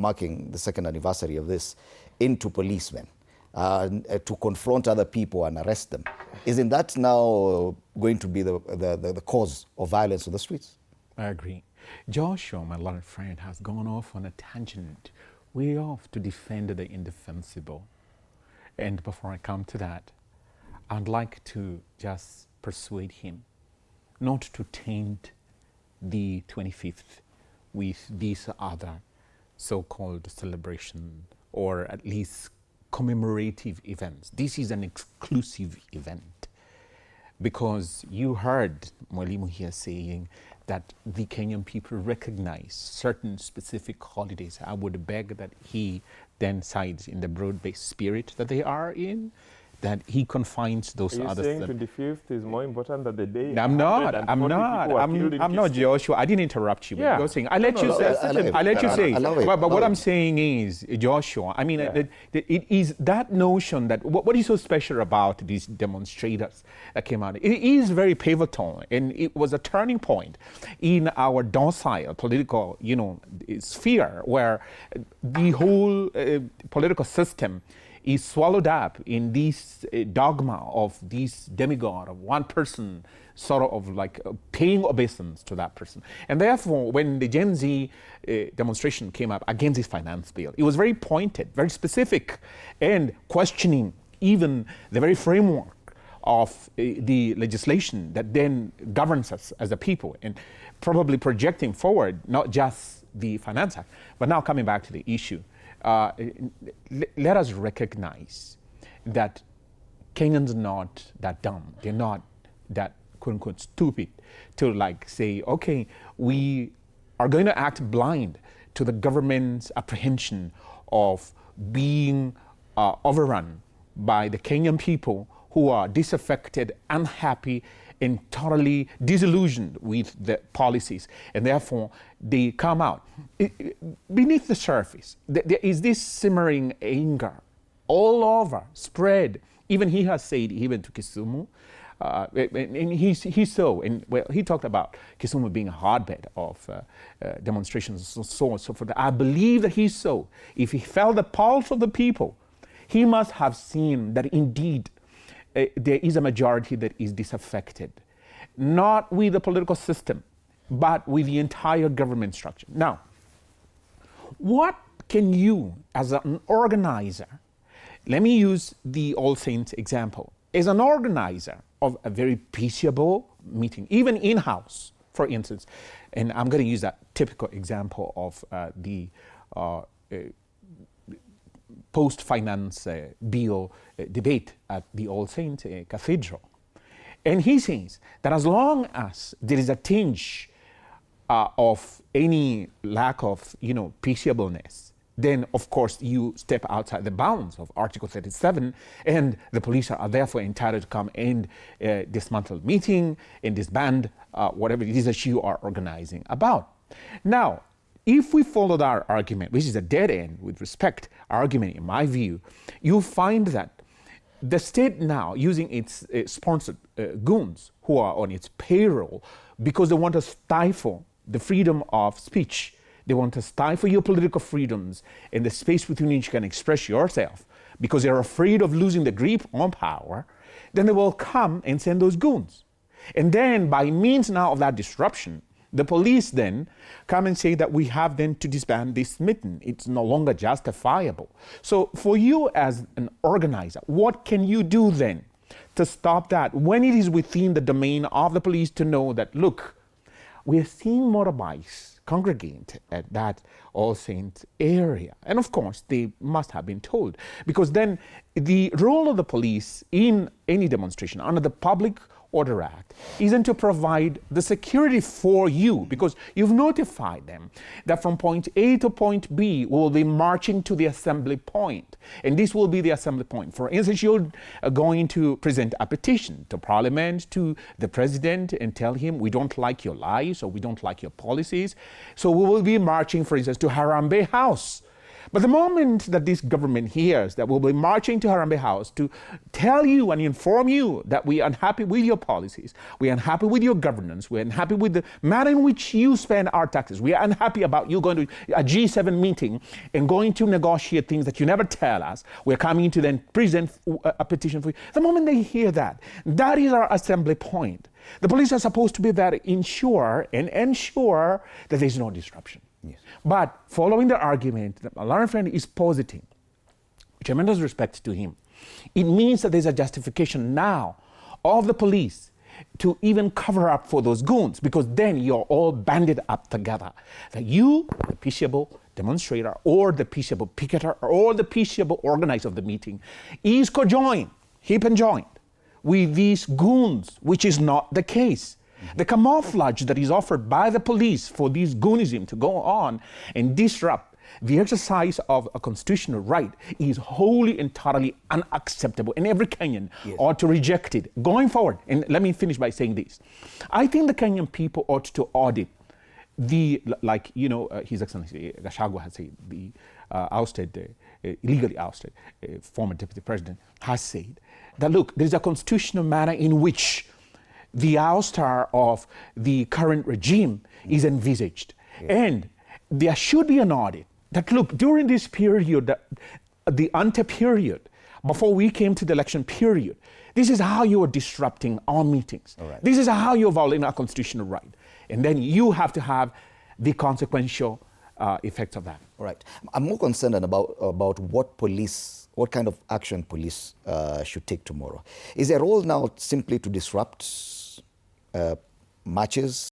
marking the second anniversary of this, into policemen to confront other people and arrest them. Isn't that now going to be the cause of violence on the streets? I agree. Joshua, my learned friend, has gone off on a tangent, way off to defend the indefensible. And before I come to that, I'd like to just persuade him not to taint the 25th with these other so-called celebration or at least commemorative events. This is an exclusive event because you heard Mwalimu here saying that the Kenyan people recognize certain specific holidays. I would beg that he then sides in the broad-based spirit that they are in, that he confines those others. Are you saying 25th is more important than the day? I'm not, Joshua. I didn't interrupt you. Yeah. You're saying, I let you say. But what I'm saying is, Joshua, I mean, it is that notion that what is so special about these demonstrators that came out? It is very pivotal, and it was a turning point in our docile political, sphere where the whole political system is swallowed up in this dogma of this demigod of one person, sort of like paying obeisance to that person. And therefore, when the Gen Z demonstration came up against this finance bill, it was very pointed, very specific, and questioning even the very framework of the legislation that then governs us as a people, and probably projecting forward not just the Finance Act, but now coming back to the issue. Let us recognize that Kenyans are not that dumb. They're not that quote unquote stupid to say, okay, we are going to act blind to the government's apprehension of being overrun by the Kenyan people who are disaffected, unhappy, and totally disillusioned with the policies, and therefore they come out. Beneath the surface, there is this simmering anger all over, spread. Even he has said he went to Kisumu, and he talked about Kisumu being a hotbed of demonstrations and so on and so forth. I believe that he saw, if he felt the pulse of the people, he must have seen that indeed there is a majority that is disaffected, not with the political system, but with the entire government structure. Now, what can you, as an organizer, let me use the All Saints example, as an organizer of a very peaceable meeting, even in-house, for instance, and I'm going to use that typical example of the post-finance bill debate at the All Saints Cathedral. And he says that as long as there is a tinge of any lack of, peaceableness, then of course you step outside the bounds of Article 37, and the police are therefore entitled to come and dismantle the meeting and disband whatever it is that you are organizing about. Now, if we followed our argument, which is a dead end with respect argument in my view, you'll find that the state now, using its sponsored goons who are on its payroll because they want to stifle the freedom of speech, they want to stifle your political freedoms and the space within which you can express yourself because they're afraid of losing the grip on power, then they will come and send those goons. And then by means now of that disruption, the police then come and say that we have then to disband this meeting. It's no longer justifiable. So for you as an organizer, what can you do then to stop that when it is within the domain of the police to know that, look, we're seeing motorbikes congregate at that All Saints area. And of course, they must have been told, because then the role of the police in any demonstration under the Public Order Act isn't to provide the security for you, because you've notified them that from point A to point B will be marching to the assembly point, and this will be the assembly point. For instance, you're going to present a petition to Parliament, to the President, and tell him we don't like your lies or we don't like your policies, so we will be marching, for instance, to Harambee House. But the moment that this government hears that we'll be marching to Harambee House to tell you and inform you that we are unhappy with your policies, we are unhappy with your governance, we're unhappy with the manner in which you spend our taxes, we are unhappy about you going to a G7 meeting and going to negotiate things that you never tell us, we're coming to then present a petition for you. The moment they hear that, that is our assembly point. The police are supposed to be there to ensure that there's no disruption. Yes. But following the argument that my learned friend is positing, tremendous respect to him, it means that there's a justification now of the police to even cover up for those goons, because then you're all banded up together. That you, the peaceable demonstrator, or the peaceable picketer, or the peaceable organizer of the meeting, is conjoined, hip and joined, with these goons, which is not the case. The camouflage that is offered by the police for this goonism to go on and disrupt the exercise of a constitutional right is wholly and totally unacceptable, and every Kenyan ought to reject it. Going forward, and let me finish by saying this, I think the Kenyan people ought to audit His Excellency Gachagua has said, the illegally ousted former deputy president has said, that look, there's a constitutional manner in which the ouster of the current regime is envisaged. And there should be an audit that, look, during this period, the ante-period, before we came to the election period, this is how you are disrupting our meetings. Right. This is how you're violating our constitutional right. And then you have to have the consequential effects of that. Right. I'm more concerned about what kind of action police should take tomorrow. Is their role now simply to disrupt marches?